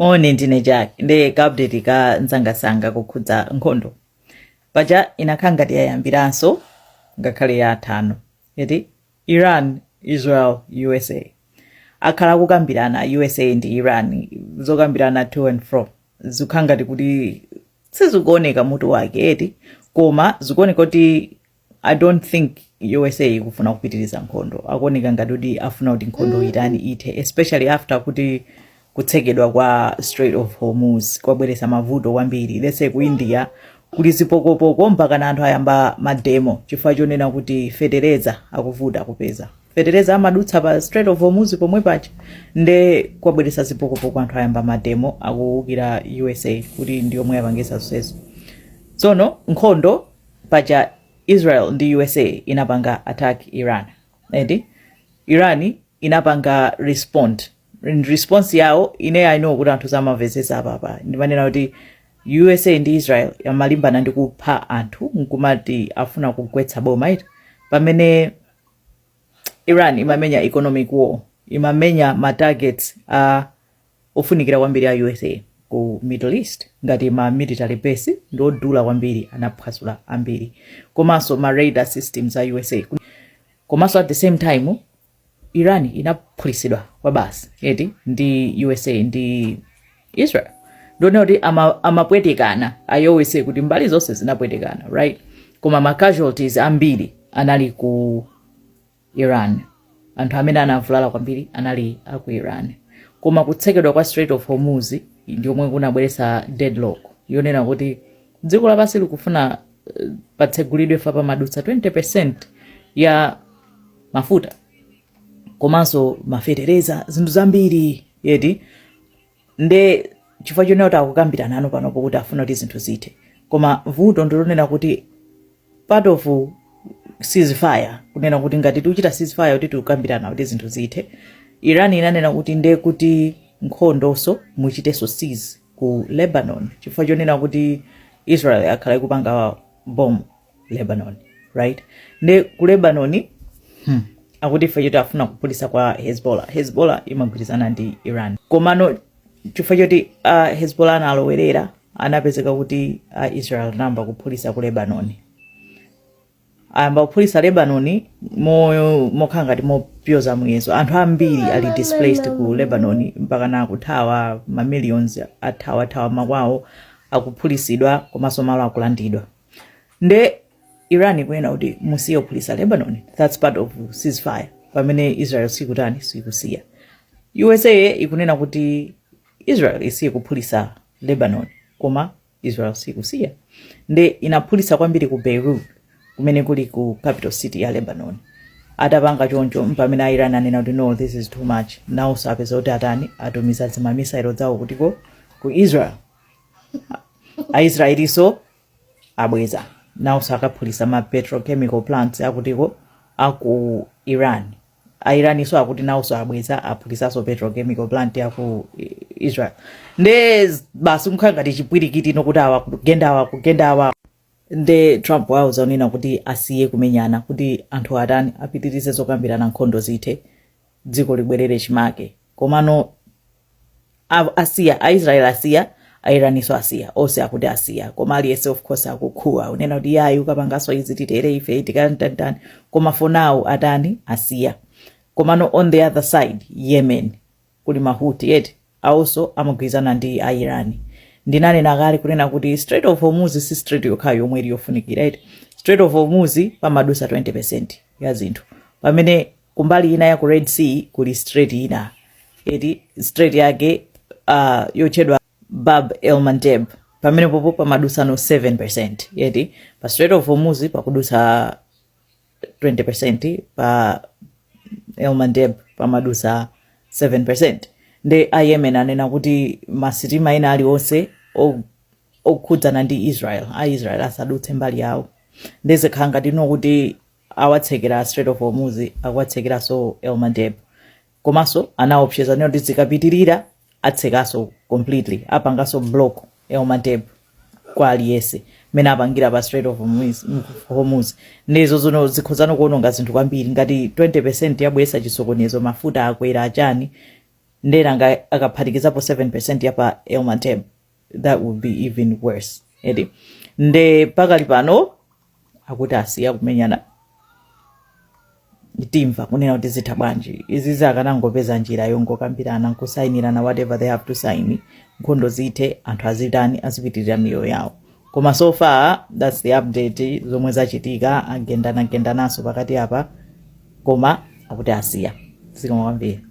One ndine Jack ndi update ka nsangasanga kukhudza nkhondo paja inakhala ngati yayambiranso ngakhale yatano yeti Iran, Israel, USA akhala kukambirana USA ndi Iran zokambirana to and fro zikhala ngati kuti sizikuoneka mutu wake yeti koma zikuoneka kuti I don't think USA ikufuna kupitiriza nkhondo akuoneka ngati kuti afuna kuti nkhondo Iran ithe especially after kuti kutsekedwa kwa Strait of Hormuz kwabweretsa mavuto kwambiri lese ku India kuli zipokopoko mpaka anthu ayamba mademo chifukwa chonena kuti fetereza akuvuta kupeza fetereza amadutsa pa Strait of Hormuz pomwe pacha nde kwabweretsa zipokopoko anthu ayamba mademo akuwukira USA kuti ndiyomwe yapangisa suceso tsono nkhondo pacha Israel ndi USA inapanga attack Iran edi Iran inapanga respond in response yawo ine I know kuti anthu zamamvetsetsa apa ndimanena kuti USA ndi Israel yamalimbana ndi kupha anthu nkumati afuna kugwetsa boma iti pamene Iran imamenya economic war imamenya ma targets ofunikira kwambiri a USA ku Middle East ngati ma military base ndodula kwambiri anaphwasula ambiri komanso ma radar systems a USA komanso at the same time Iran inaphulisidwa kwa basi eti ndi USA ndi Israel ndone kuti amapwetekana ayowese kuti mbali zonse zinapwetekana right koma ma casualties ambiri anali ku Iran anthu amene anavulala kwambiri anali aku Iran koma kutsekedwa kwa Strait of Hormuz ndiomwe kunabweretsa deadlock yonena kuti dziko lapansi likufuna patsegulidwe fa pamadutsa 20% ya mafuta komanso mafetereza zinthu zambiri yeti nde chifukwa chonena kuti akukambirana ano panopo kuti afuna kuti zinthu zithe koma vuto ndilonena kuti part of ceasefire kunena kuti ngati tiuchita ceasefire kuti tikukambirana kuti zinthu zithe Iran inanena kuti nde kuti nkhondonso muchiteso cease ku Lebanon chifukwa chonena kuti Israel akhala ikupanga bomb Lebanon right nde ku Lebanon akuti ife choti afuna kupulisa kwa Hezbollah imagwirizana ndi Iran komano chifukwa choti Hezbollah analowerera anapezeka kuti Israel namba kupulisa ku Lebanon amba kupulisa Lebanon mokhala ngati mopyoza muyezo anthu ambiri ali displaced ku Lebanon mpaka na kuthawa ma millions athawa makwawo akupulisidwa komanso malo akulandidwa nde Iran ikwena kuti musiye kupulisa Lebanon that's part of ceasefire pamene Israel sikusiya USA ikunena kuti Israel isiye kupulisa Lebanon koma Israel sikusiya nde inapulisa kwambiri ku Beirut kumene kuli ku capital city ya Lebanon atapanga choncho pamene Iran anena kuti no this is too much now sapeza kuti atani atumiza zima missile zawo kutiko ku Israel Aisraeliso abweza now sakapulisa ma petrochemical plants akutiko aku Iran Iraniso akuti now so abweza apulisa so petrochemical plant yaku Israel nde basi mkhanga chipwirikiti nokuti kugenda nde Trump wauza unena kuti asiye kumenyana kuti anthu atani apitirize zokambirana nkhondo zithe dziko libwerere chimake komano asiya Israel asiya Iraniso asiya ose akuti asiya koma aliyese of course akukhuwa unena kuti yayi ukapangaso izi titere ife tikantantani koma for now atani asiya komano on the other side Yemen kuli mahuti yeti also amagwirizana ndi Iran ndinanena kale kunena kuti Strait of Hormuz si strait yokhayo yomwe ili yofunikira eti Strait of Hormuz pamadusa 20% ya zinthu pamene kumbali ina ya ku Red Sea kuli strait ina eti strait yake yochedwa Bab el Mandeb pamene popo pamadusa no 7% yeti pa Strait of Hormuz pakudusa 20% pa El Mandeb pamadusa 7% nde Yemen anena kuti masitima ina ali onse okhudzana ndi Israel asadutse mbali yawo ndeze khanga ndino kuti awatsekera Strait of Hormuz akwatsekera so El Mandeb komanso anaopseza neno zikapitirira atsekaso completely apangaso block El Mandeb kwa aliyese mene apangira pa Strait of Hormuz nezo zono zikhozano kuononga zinthu kwambiri ngati 20% yabwesa chisokonezo mafuta akwera achani ndena akaphatikizapo 7% yapa Elmatem, that would be even worse. Edi nde pakali pano akuti asiya kumenyana timva kunena kuti zitha bwanji izi zakanangopeza njira yongokambirana nkusayinirana whatever they have to sign nkhondo zithe anthu azitani azipitirira miyoyo yawo. Koma so far that's the update zomwe zachitika agendananso pakati apa koma akuti asiya. Zikomo kwambiri.